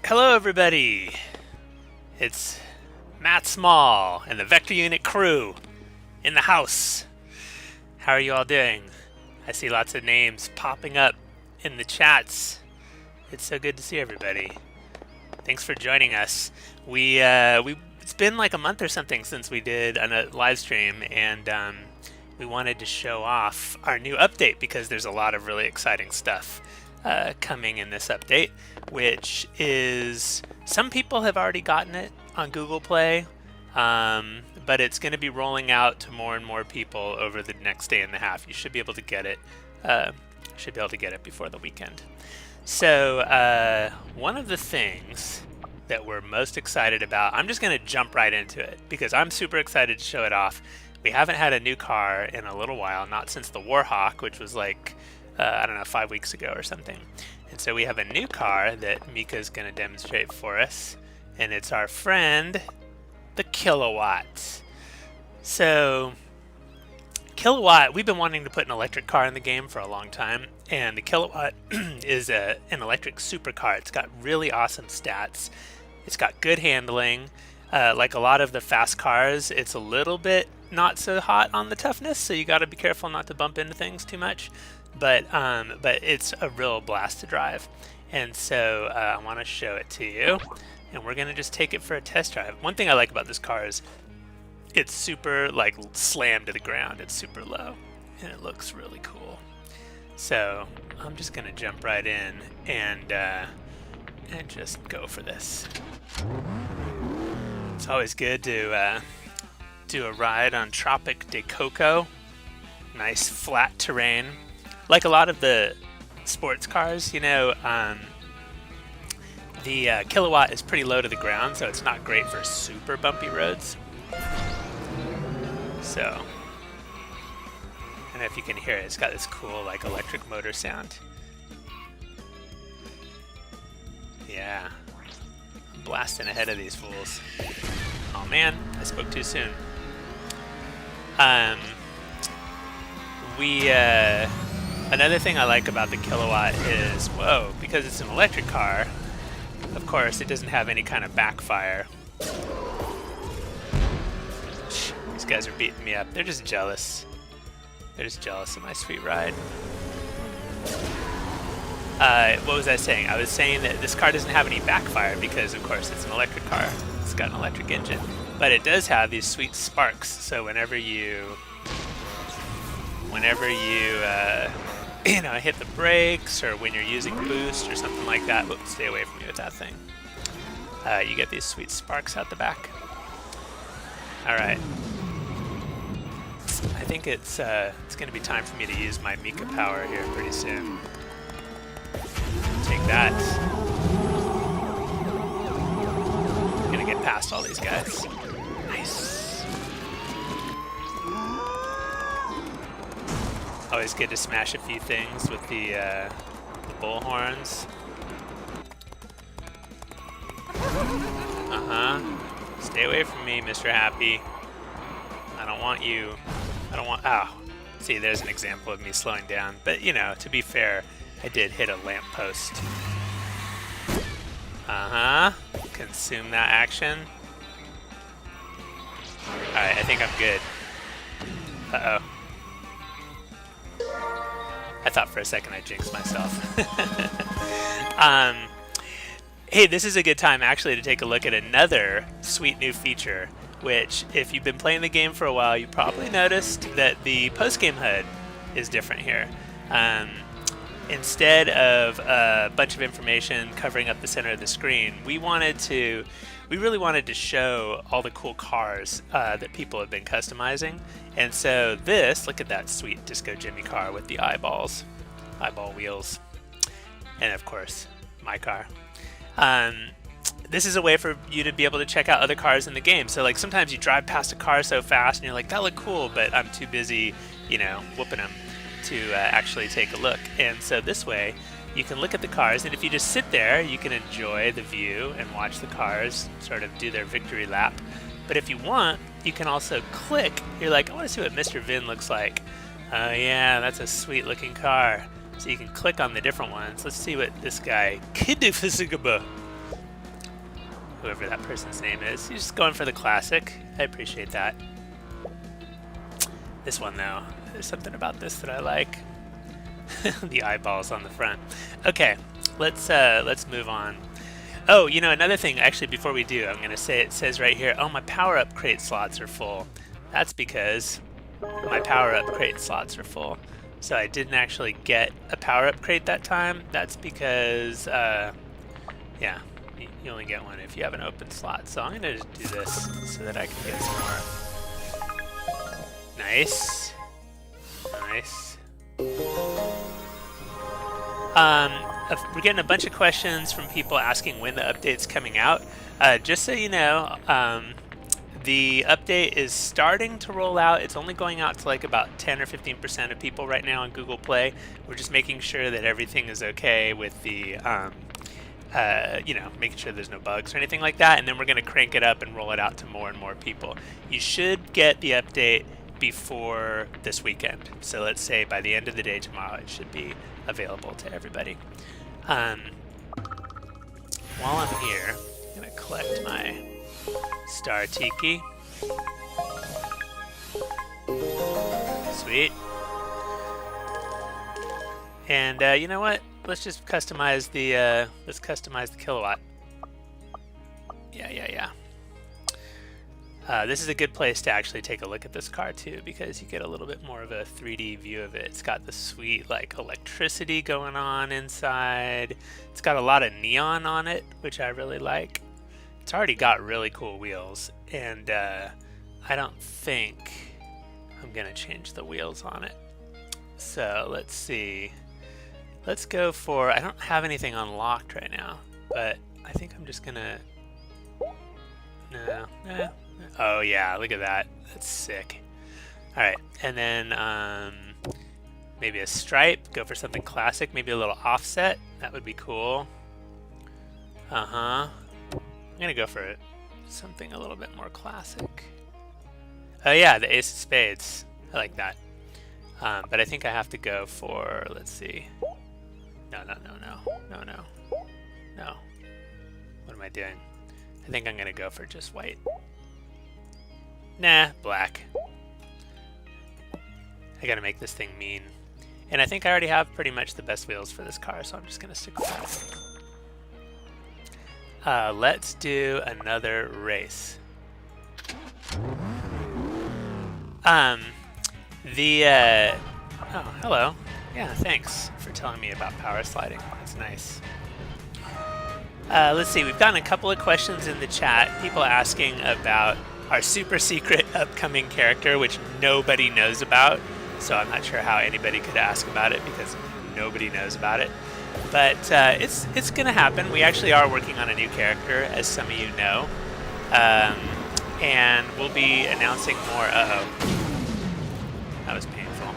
Hello everybody! It's Matt Small and the Vector Unit crew in the house. How are you all doing? I see lots of names popping up in the chats. It's so good to see everybody. Thanks for joining us. It's been like a month or something since we did a live stream, and we wanted to show off our new update because there's a lot of really exciting stuff coming in this update, which is, some people have already gotten it on Google Play, but it's going to be rolling out to more and more people over the next day and a half. You should be able to get it. Before the weekend. So one of the things that we're most excited about, I'm just going to jump right into it because I'm super excited to show it off. We haven't had a new car in a little while, not since the Warhawk, which was like, I don't know, 5 weeks ago or something. And so we have a new car that Mika's going to demonstrate for us, and it's our friend, the Killawatt. So Killawatt, we've been wanting to put an electric car in the game for a long time, and the Killawatt is an electric supercar. It's got really awesome stats. It's got good handling. Like a lot of the fast cars, it's a little bit not so hot on the toughness, so you got to be careful not to bump into things too much. But it's a real blast to drive, and so I want to show it to you, and we're gonna just take it for a test drive. One thing I like about this car is it's super like slammed to the ground. It's super low, and it looks really cool. So I'm just gonna jump right in and just go for this. It's always good to do a ride on Tropic de Coco. Nice flat terrain. Like a lot of the sports cars, you know, the Killawatt is pretty low to the ground, so it's not great for super bumpy roads. So, I don't know if you can hear it. It's got this cool, like, electric motor sound. Yeah. I'm blasting ahead of these fools. Oh man, I spoke too soon. Another thing I like about the Killawatt is, because it's an electric car, of course, it doesn't have any kind of backfire. These guys are beating me up. They're just jealous. They're just jealous of my sweet ride. What was I saying? I was saying that this car doesn't have any backfire because, of course, it's an electric car. It's got an electric engine. But it does have these sweet sparks, so whenever you hit the brakes, or when you're using boost or something like that, whoops, stay away from me with that thing. You get these sweet sparks out the back. All right. I think it's going to be time for me to use my Mika power here pretty soon. Take that. I'm gonna get past all these guys. Nice. Always good to smash a few things with the bull horns. Stay away from me, Mr. Happy. I don't want you. Ow. See, there's an example of me slowing down. But, you know, to be fair, I did hit a lamppost. Consume that action. Alright, I think I'm good. Uh-oh. I thought for a second I jinxed myself. Hey, this is a good time actually to take a look at another sweet new feature, which if you've been playing the game for a while, you probably noticed that the post-game HUD is different here. Instead of a bunch of information covering up the center of the screen, we really wanted to show all the cool cars that people have been customizing. And so look at that sweet Disco Jimmy car with the eyeball wheels. And of course, my car. This is a way for you to be able to check out other cars in the game. So like sometimes you drive past a car so fast and you're like, that looked cool, but I'm too busy, whooping them to actually take a look. And so this way you can look at the cars, and if you just sit there, you can enjoy the view and watch the cars sort of do their victory lap. But if you want, you can also click. You're like, I want to see what Mr. Vin looks like. Oh yeah, that's a sweet looking car. So you can click on the different ones. Let's see what this guy, whoever that person's name is. He's just going for the classic. I appreciate that. This one though, there's something about this that I like. The eyeballs on the front. Okay, let's move on. Oh, you know, another thing, actually, before we do, I'm gonna say, it says right here, oh, my Powerup crate slots are full. That's because my Powerup crate slots are full. So I didn't actually get a Powerup crate that time. That's because, yeah, you only get one if you have an open slot. So I'm gonna just do this so that I can get some more. Nice. Nice. We're getting a bunch of questions from people asking when the update's coming out. Just so you know, the update is starting to roll out. It's only going out to like about 10 or 15% of people right now on Google Play. We're just making sure that everything is okay with the, you know, making sure there's no bugs or anything like that. And then we're going to crank it up and roll it out to more and more people. You should get the update before this weekend. So let's say by the end of the day tomorrow, it should be available to everybody. While I'm here, I'm gonna collect my Star Tiki. Sweet. And you know what? Let's just customize the Killawatt. Yeah. This is a good place to actually take a look at this car too, because you get a little bit more of a 3D view of it. It's got the sweet like electricity going on inside. It's got a lot of neon on it, which I really like. It's already got really cool wheels, and I don't think I'm gonna change the wheels on it. So let's see. Let's go for, I don't have anything unlocked right now, but I think I'm just gonna, no. Oh yeah, look at that. That's sick. Alright, and then maybe a stripe. Go for something classic. Maybe a little offset. That would be cool. I'm gonna go for something a little bit more classic. Oh yeah, the Ace of Spades. I like that. But I think I have to go for, let's see. No. What am I doing? I think I'm gonna go for just white. Nah, black. I gotta make this thing mean. And I think I already have pretty much the best wheels for this car, so I'm just gonna stick with that. Let's do another race. Oh, hello. Yeah, thanks for telling me about power sliding. That's nice. Let's see, we've gotten a couple of questions in the chat. People asking about our super secret upcoming character, which nobody knows about. So I'm not sure how anybody could ask about it because nobody knows about it. But it's going to happen. We actually are working on a new character, as some of you know. And we'll be announcing more. That was painful.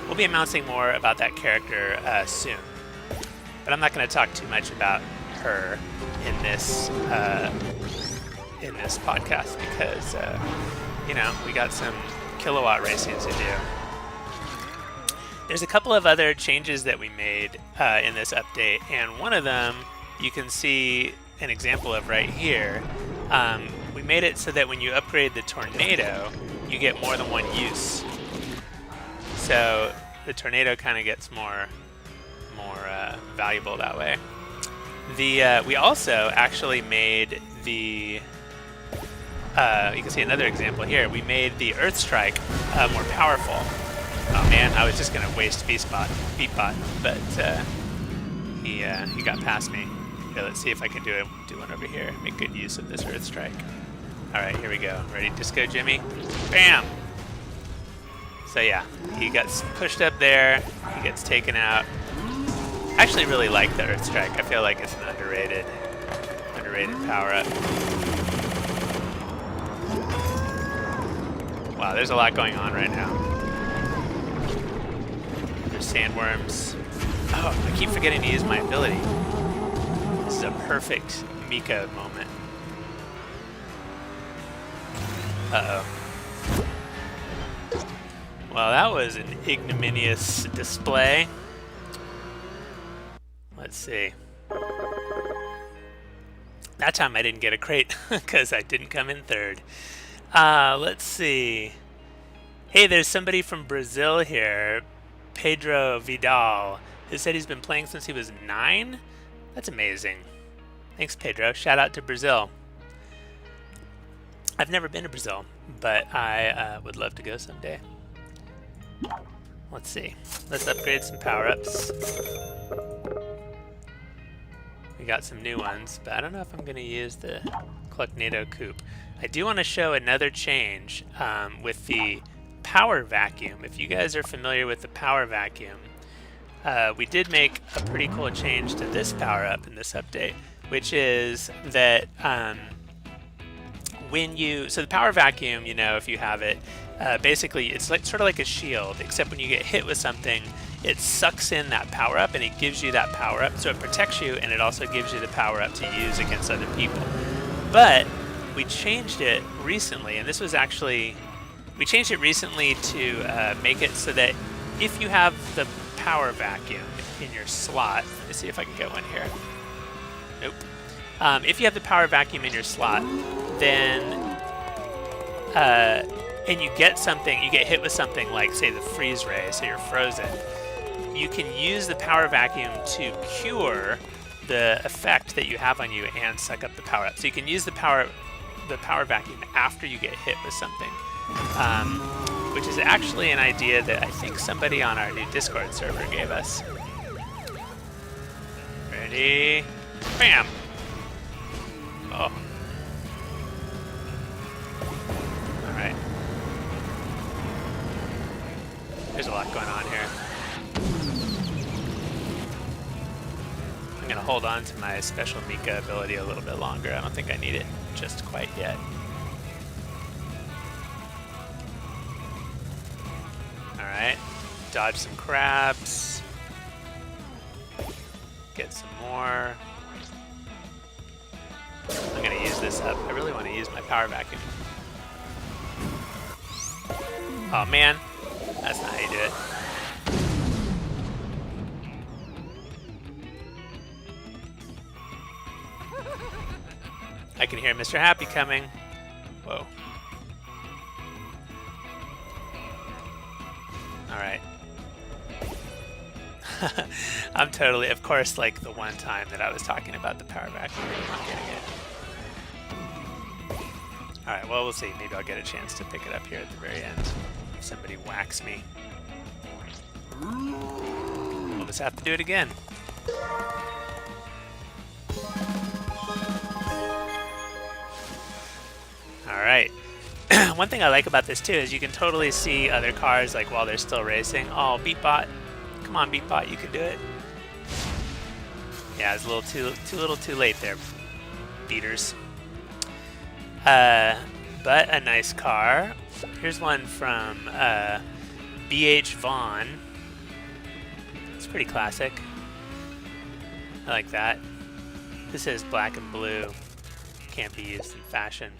We'll be announcing more about that character soon. But I'm not going to talk too much about her in this podcast because you know, we got some Killawatt racing to do. There's a couple of other changes that we made in this update, and one of them you can see an example of right here. We made it so that when you upgrade the Tornado, you get more than one use. So the Tornado kind of gets more valuable that way. We also actually made the you can see another example here. We made the Earth Strike more powerful. Oh man, I was just gonna waste Beatbot, but he got past me. Okay, let's see if I can do one over here. Make good use of this Earth Strike. All right, here we go. Ready, Disco Jimmy? Bam! So yeah, he gets pushed up there. He gets taken out. I actually really like the Earth Strike. I feel like it's an underrated power-up. Wow, there's a lot going on right now. There's sandworms. Oh, I keep forgetting to use my ability. This is a perfect Mika moment. Uh-oh. Well, that was an ignominious display. Let's see. That time I didn't get a crate because I didn't come in third. Let's see. Hey, there's somebody from Brazil here, Pedro Vidal, who said he's been playing since he was 9. That's amazing. Thanks, Pedro. Shout out to Brazil. I've never been to Brazil, but I would love to go someday. Let's see. Let's upgrade some power-ups. We got some new ones, but I don't know if I'm going to use the Clucknado Coupe. I do want to show another change with the power vacuum. If you guys are familiar with the power vacuum, we did make a pretty cool change to this power-up in this update, which is that so the power vacuum, you know, if you have it, basically it's like sort of like a shield, except when you get hit with something, it sucks in that power up and it gives you that power up, so it protects you and it also gives you the power up to use against other people. But we changed it recently, and this was actually, we changed it recently to make it so that if you have the power vacuum in your slot, let me see if I can get one here. Nope. If you have the power vacuum in your slot, then and you get something, you get hit with something like, say, the freeze ray, so you're frozen, you can use the power vacuum to cure the effect that you have on you and suck up the power up. So you can use the power vacuum after you get hit with something, which is actually an idea that I think somebody on our new Discord server gave us. Ready? Bam! Oh. Alright. There's a lot going on here. I'm going to hold on to my special Mika ability a little bit longer. I don't think I need it just quite yet. Alright. Dodge some crabs. Get some more. I'm going to use this up. I really want to use my power vacuum. Oh man, that's not how you do it. I can hear Mr. Happy coming. Whoa. Alright. I'm totally, of course, like the one time that I was talking about the power vacuum, I'm getting it. Alright, well, we'll see. Maybe I'll get a chance to pick it up here at the very end. If somebody whacks me. We'll just have to do it again. Alright. One thing I like about this, too, is you can totally see other cars, like, while they're still racing. Oh, Beatbot. Come on, Beatbot, you can do it. Yeah, it's a little too late there, beaters. But a nice car. Here's one from BH Vaughn. It's pretty classic. I like that. This is black and blue. Can't be used in fashion.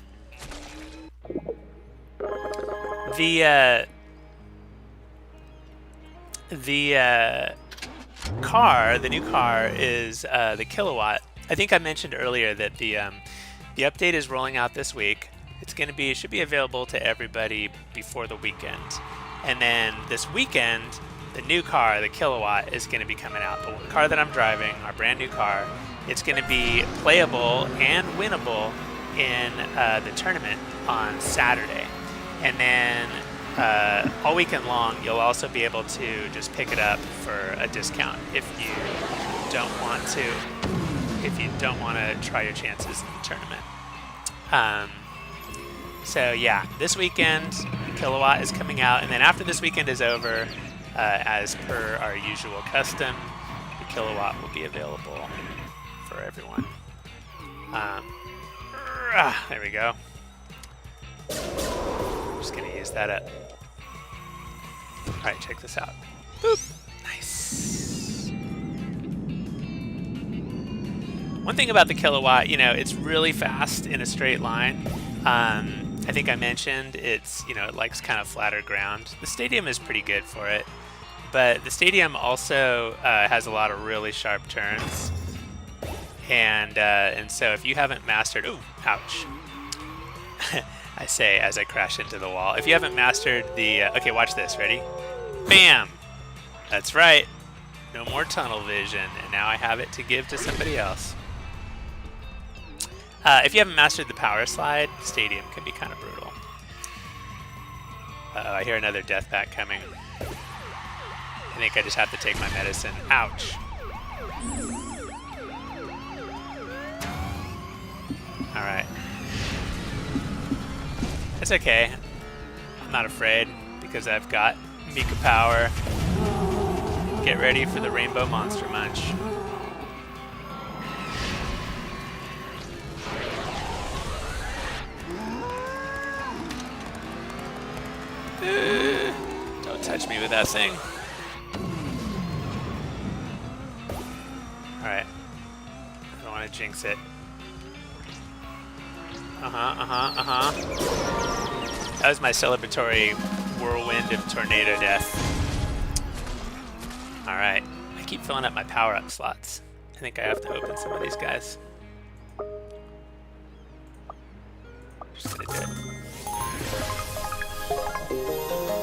The new car is the Killawatt. I think I mentioned earlier that the update is rolling out this week. It should be available to everybody before the weekend. And then this weekend, the new car, the Killawatt, is going to be coming out. The car that I'm driving, our brand new car, it's going to be playable and winnable in the tournament on Saturday. And then all weekend long, you'll also be able to just pick it up for a discount if you don't want to try your chances in the tournament. So yeah, this weekend, Killawatt is coming out, and then after this weekend is over, as per our usual custom, the Killawatt will be available for everyone. There we go. I'm just gonna use that up. Alright, check this out. Boop! Nice. One thing about the Killawatt, you know, it's really fast in a straight line. I think I mentioned it likes kind of flatter ground. The stadium is pretty good for it, but the stadium also has a lot of really sharp turns. And so if you haven't mastered, ooh, ouch. I say as I crash into the wall. If you haven't mastered the, okay, watch this, ready? Bam! That's right. No more tunnel vision, and now I have it to give to somebody else. If you haven't mastered the power slide, Stadium can be kind of brutal. Uh-oh, I hear another death pack coming. I think I just have to take my medicine. Ouch. Alright. It's okay. I'm not afraid because I've got Mika power. Get ready for the Rainbow Monster Munch. Don't touch me with that thing. Alright. I don't want to jinx it. That was my celebratory whirlwind of tornado death. Alright. I keep filling up my power-up slots. I think I have to open some of these guys. Just gonna do it.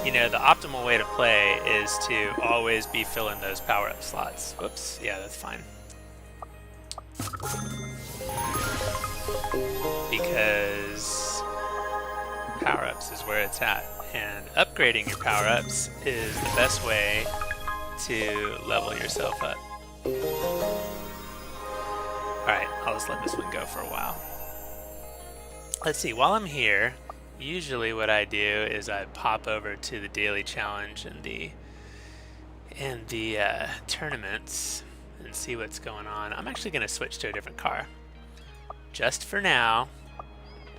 You know, the optimal way to play is to always be filling those power-up slots. Whoops. Yeah, that's fine. Because power-ups is where it's at. And upgrading your power-ups is the best way to level yourself up. Alright, I'll just let this one go for a while. Let's see, while I'm here, usually what I do is I pop over to the daily challenge and the tournaments and see what's going on. I'm actually going to switch to a different car. Just for now,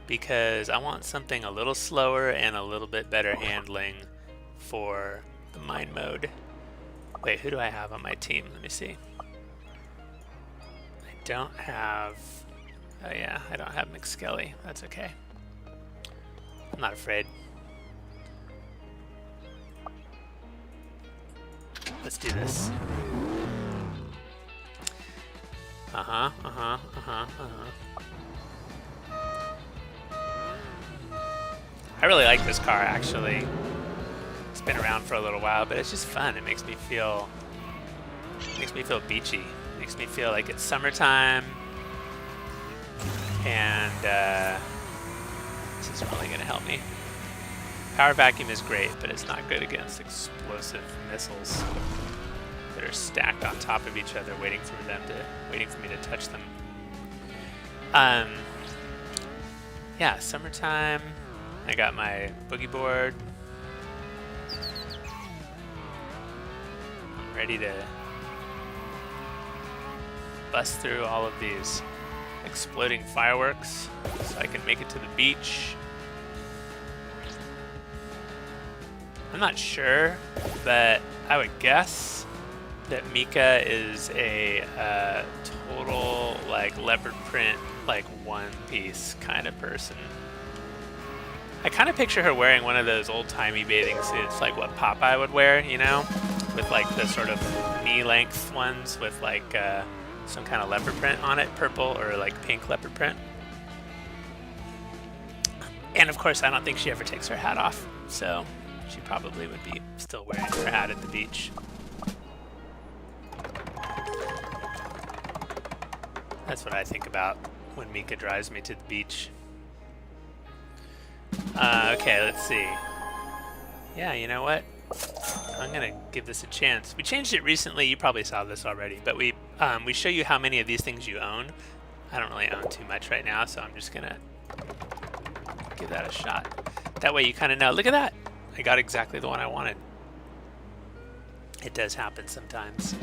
because I want something a little slower and a little bit better handling for the mine mode. Wait, who do I have on my team? Let me see. I don't have... Oh yeah, I don't have McSkelly. That's okay. I'm not afraid. Let's do this. I really like this car, actually. It's been around for a little while, but it's just fun. It makes me feel beachy. It makes me feel like it's summertime. And this is really going to help me. Power vacuum is great, but it's not good against explosive missiles that are stacked on top of each other, waiting for me to touch them. Yeah, summertime. I got my boogie board. I'm ready to bust through all of these exploding fireworks so I can make it to the beach. I'm not sure, but I would guess that Mika is a total like leopard print, like one piece kind of person. I kind of picture her wearing one of those old-timey bathing suits, like what Popeye would wear, you know, with like the sort of knee-length ones with like some kind of leopard print on it, purple or like pink leopard print. And of course, I don't think she ever takes her hat off, so she probably would be still wearing her hat at the beach. That's what I think about when Mika drives me to the beach. Okay, let's see. Yeah, you know what? I'm gonna give this a chance. We changed it recently. You probably saw this already, but we show you how many of these things you own. I don't really own too much right now, so I'm just gonna give that a shot. That way you kind of know. Look at that! I got exactly the one I wanted. It does happen sometimes.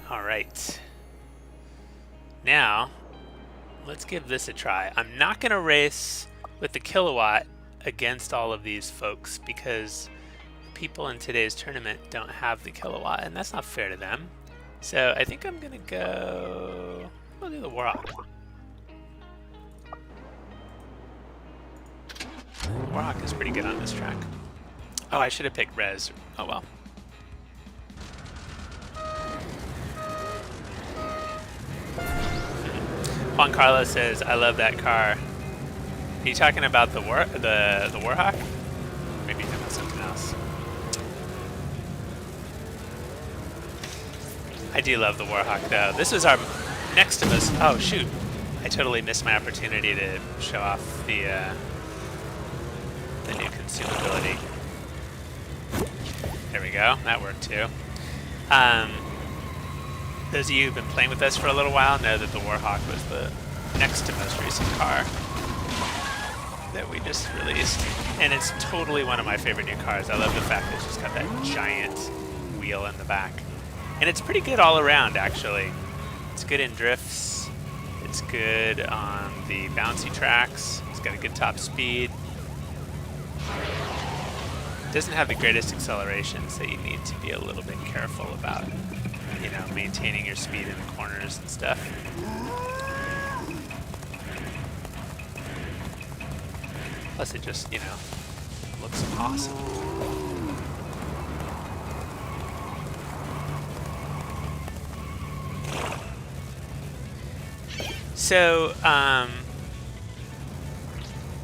All right. Now, let's give this a try. I'm not gonna race with the Killawatt against all of these folks because people in today's tournament don't have the Killawatt, and that's not fair to them. So I think I'm gonna go... I'll do the Warhawk. Warhawk is pretty good on this track. Oh, I should have picked Rez. Oh well. Juan Carlos says, I love that car. Are you talking about the Warhawk? Maybe you're talking about something else. I do love the Warhawk though. This was our next to most. Oh shoot! I totally missed my opportunity to show off the new consumability. There we go. That worked too. Those of you who've been playing with us for a little while know that the Warhawk was the next to most recent car that we just released. And it's totally one of my favorite new cars. I love the fact that it's just got that giant wheel in the back. And it's pretty good all around, actually. It's good in drifts. It's good on the bouncy tracks. It's got a good top speed. It doesn't have the greatest acceleration, so you need to be a little bit careful about, you know, maintaining your speed in the corners and stuff. Plus it just, you know, looks awesome. So,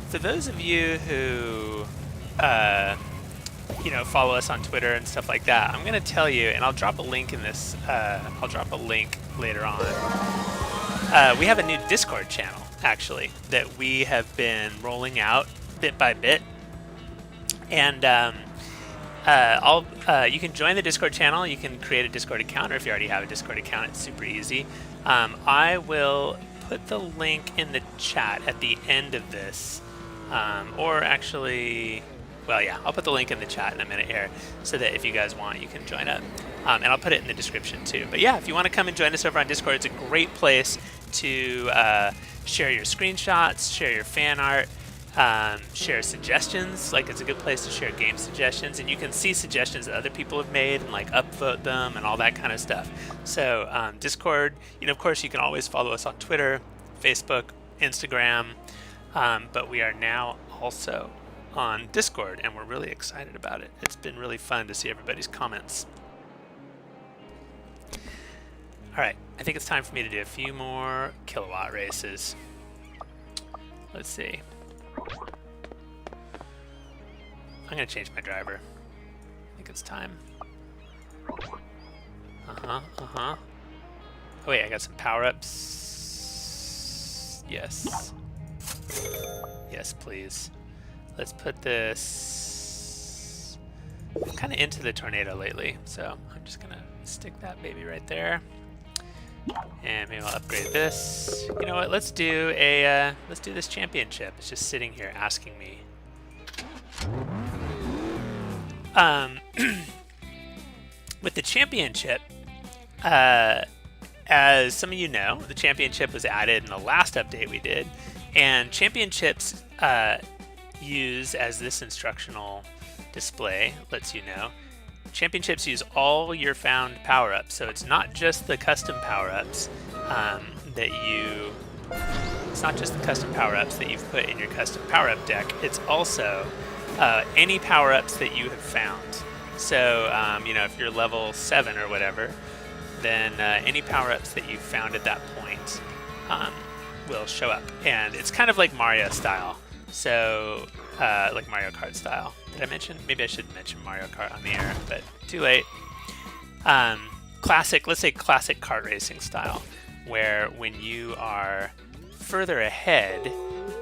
for those of you who, you know, follow us on Twitter and stuff like that, I'm going to tell you, and I'll drop a link in this, I'll drop a link later on. We have a new Discord channel, actually, that we have been rolling out bit by bit. And you can join the Discord channel. You can create a Discord account, or if you already have a Discord account, it's super easy. I will put the link in the chat at the end of this, or actually, well, yeah, I'll put the link in the chat in a minute here, so that if you guys want, you can join up. And I'll put it in the description too. But yeah, if you want to come and join us over on Discord, it's a great place to share your screenshots, share your fan art, share suggestions. Like, it's a good place to share game suggestions, and you can see suggestions that other people have made and like upvote them and all that kind of stuff. So Discord, you know, of course you can always follow us on Twitter, Facebook, Instagram, but we are now also on Discord, and we're really excited about it. It's been really fun to see everybody's comments. All right, I think it's time for me to do a few more Killawatt races. Let's see. I'm gonna change my driver. I think it's time. Oh wait, I got some power-ups. Yes. Yes, please. Let's put this... I'm kind of into the tornado lately, so I'm just gonna stick that baby right there. And maybe I'll upgrade this. You know what? Let's do this championship. It's just sitting here asking me. With the championship, as some of you know, the championship was added in the last update we did, and championships use, as this instructional display lets you know, championships use all your found power-ups, so it's not just the custom power-ups it's not just the custom power-ups that you've put in your custom power-up deck. It's also any power-ups that you have found. So you know, if you're level 7 or whatever, then any power-ups that you found at that point will show up, and it's kind of like Mario style. So like Mario Kart style. Did I mention? Maybe I should mention Mario Kart on the air, but too late. Classic, let's say classic kart racing style, where when you are further ahead,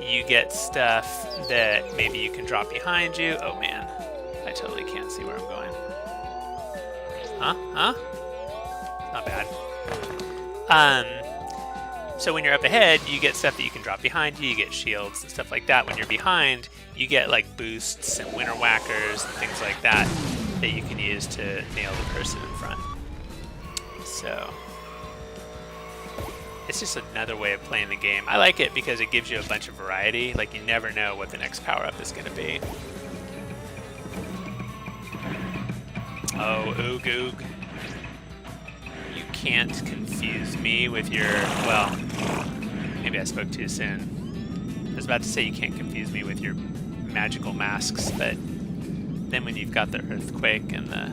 you get stuff that maybe you can drop behind you. Oh man, I totally can't see where I'm going. Huh? Not bad. So when you're up ahead, you get stuff that you can drop behind you. You get shields and stuff like that. When you're behind, you get like boosts and winter whackers and things like that that you can use to nail the person in front. So it's just another way of playing the game. I like it because it gives you a bunch of variety. Like, you never know what the next power-up is going to be. Oh, oog oog. You can't confuse me with your... Well, maybe I spoke too soon. I was about to say you can't confuse me with your magical masks, but then when you've got the earthquake and the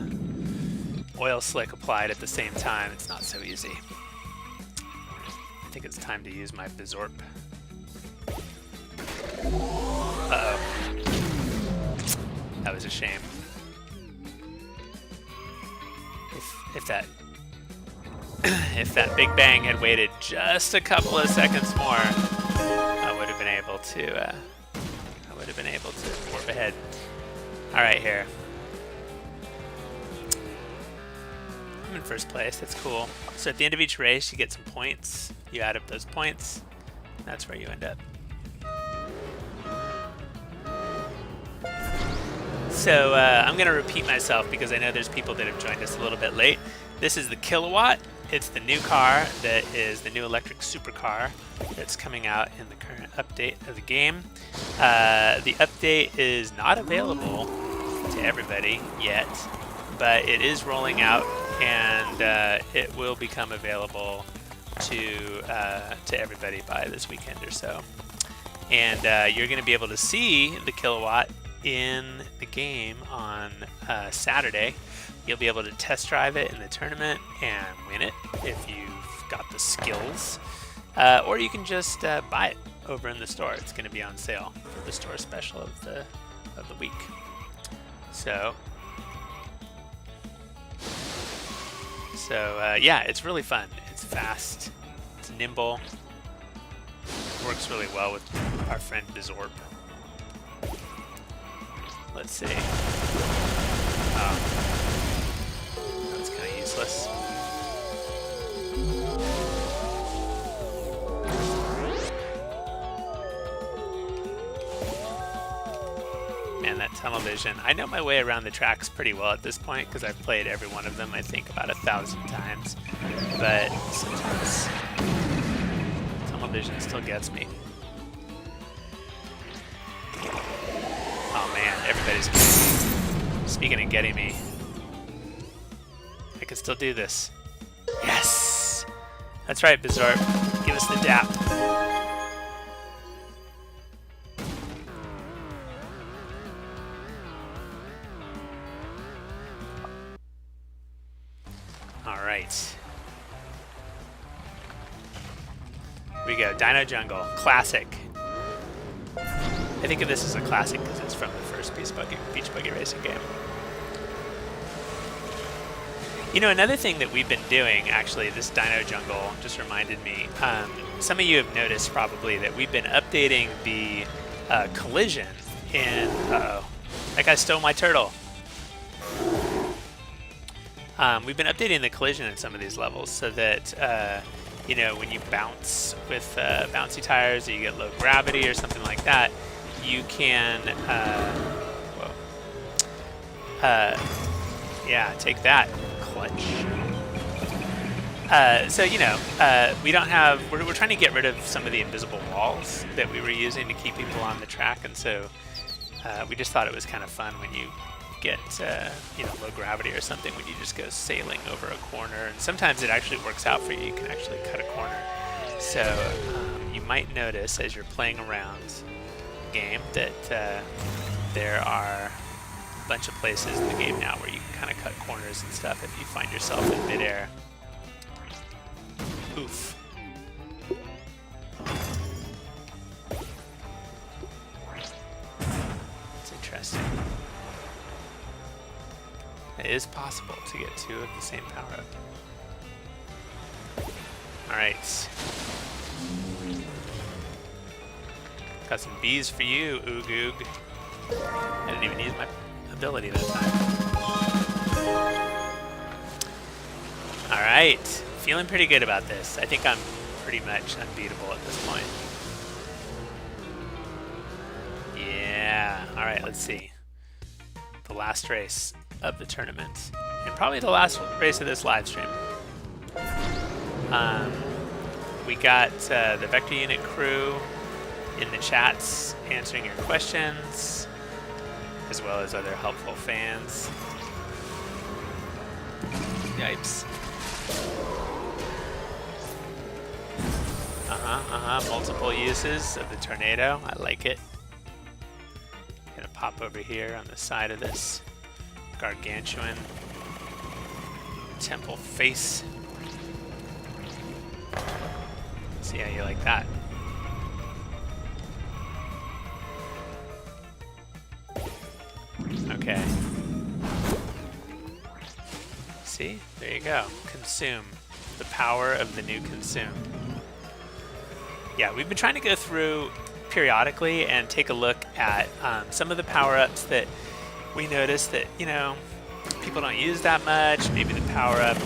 oil slick applied at the same time, it's not so easy. think it's time to use my Bizorp. Uh-oh. That was a shame. If that if that Big Bang had waited just a couple of seconds more, I would have been able to warp ahead. All right, here. I'm in first place. That's cool. So at the end of each race, you get some points. You add up those points. That's where you end up. So I'm going to repeat myself because I know there's people that have joined us a little bit late. This is the Killawatt. It's the new car that is the new electric supercar that's coming out in the current update of the game. The update is not available to everybody yet, but it is rolling out, and it will become available to everybody by this weekend or so. And you're going to be able to see the Killawatt in the game on Saturday. You'll be able to test drive it in the tournament and win it if you've got the skills, or you can just buy it over in the store. It's going to be on sale for the store special of the week. So yeah, it's really fun. It's fast. It's nimble. It works really well with our friend Bizorp. Let's see. That's kind of useless. Man, that tunnel vision. I know my way around the tracks pretty well at this point because I've played every one of them, I think, about 1,000 times. But sometimes tunnel vision still gets me. Oh man, everybody's getting me. Speaking of getting me, I can still do this. Yes! That's right, Bizarre. Give us the dap. Alright. Here we go. Dino Jungle. Classic. I think of this as a classic because it's from the first Beach Buggy Racing game. You know, another thing that we've been doing, actually, this Dino Jungle just reminded me. Some of you have noticed probably that we've been updating the collision in... Uh-oh. That guy stole my turtle. We've been updating the collision in some of these levels so that, you know, when you bounce with bouncy tires or you get low gravity or something like that, you can, yeah, take that, clutch. So, you know, we don't have, we're trying to get rid of some of the invisible walls that we were using to keep people on the track, and so we just thought it was kind of fun when you get, you know, low gravity or something, when you just go sailing over a corner, and sometimes it actually works out for you. You can actually cut a corner. So you might notice as you're playing around game that there are a bunch of places in the game now where you can kind of cut corners and stuff if you find yourself in midair. Oof. It's interesting. It is possible to get two of the same power-up. Alright. Got some bees for you, Oogoog. I didn't even use my ability that time. Alright. Feeling pretty good about this. I think I'm pretty much unbeatable at this point. Yeah. Alright, let's see. The last race of the tournament. And probably the last race of this live stream. We got the Vector Unit crew in the chats answering your questions, as well as other helpful fans. Yipes. Multiple uses of the tornado. I like it. Gonna pop over here on the side of this gargantuan temple face. See how you like that. Okay. See? There you go. Consume. The power of the new consume. Yeah, we've been trying to go through periodically and take a look at some of the power-ups that we noticed that, you know, people don't use that much. Maybe the power-up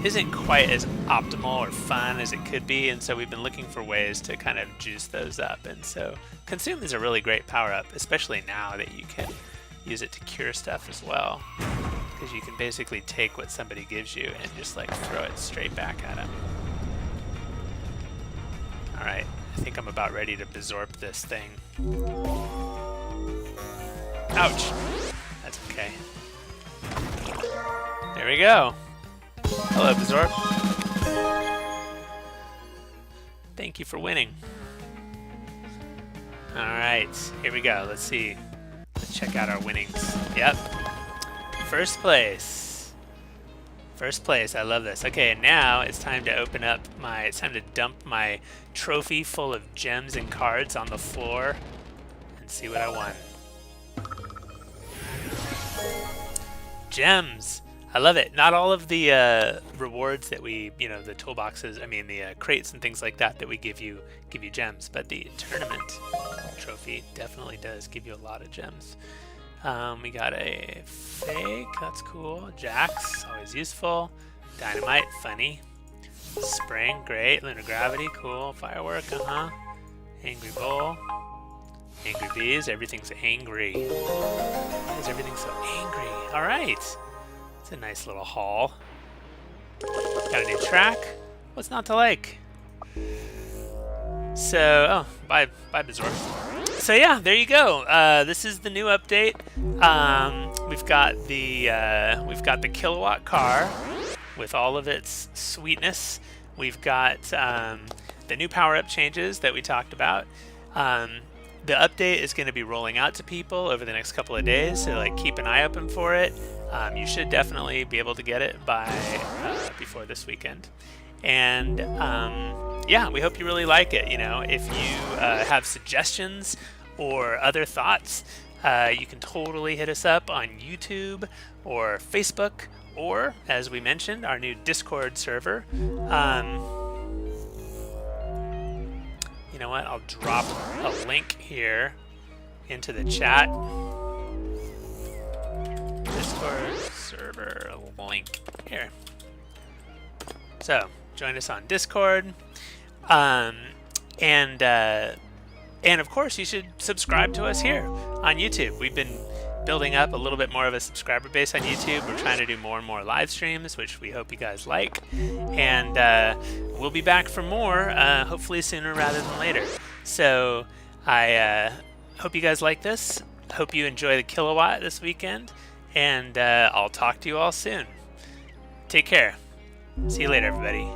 isn't quite as optimal or fun as it could be, and so we've been looking for ways to kind of juice those up. And so consume is a really great power-up, especially now that you can use it to cure stuff as well, because you can basically take what somebody gives you and just like throw it straight back at them. All right, I think I'm about ready to absorb this thing. Ouch. That's okay. There we go. Hello, Absorb. Thank you for winning. All right, here we go. Let's see. Let's check out our winnings. Yep. First place. First place. I love this. Okay, and now it's time to open up my... It's time to dump my trophy full of gems and cards on the floor and see what I won. Gems. I love it. Not all of the rewards that we, you know, the toolboxes, I mean the crates and things like that we give you gems, but the tournament trophy definitely does give you a lot of gems. We got a fake, that's cool. Jax, always useful. Dynamite, funny. Spring, great. Lunar gravity, cool. Firework, Angry bull. Angry bees, everything's angry. Why is everything so angry? All right. It's a nice little haul. Got a new track. What's not to like? So, oh, bye Bizarre. So yeah, there you go. This is the new update. We've got the Killawatt car with all of its sweetness. We've got the new power-up changes that we talked about. The update is going to be rolling out to people over the next couple of days, so like keep an eye open for it. You should definitely be able to get it by before this weekend. And yeah, we hope you really like it. You know, if you have suggestions or other thoughts, you can totally hit us up on YouTube or Facebook, or as we mentioned, our new Discord server. You know what? I'll drop a link here into the chat. Discord server link here. So join us on Discord, and of course you should subscribe to us here on YouTube. We've been building up a little bit more of a subscriber base on YouTube. We're trying to do more and more live streams, which we hope you guys like, and we'll be back for more, hopefully sooner rather than later. So I hope you guys like this. Hope you enjoy the Killawatt this weekend, and I'll talk to you all soon. Take care. See you later, everybody.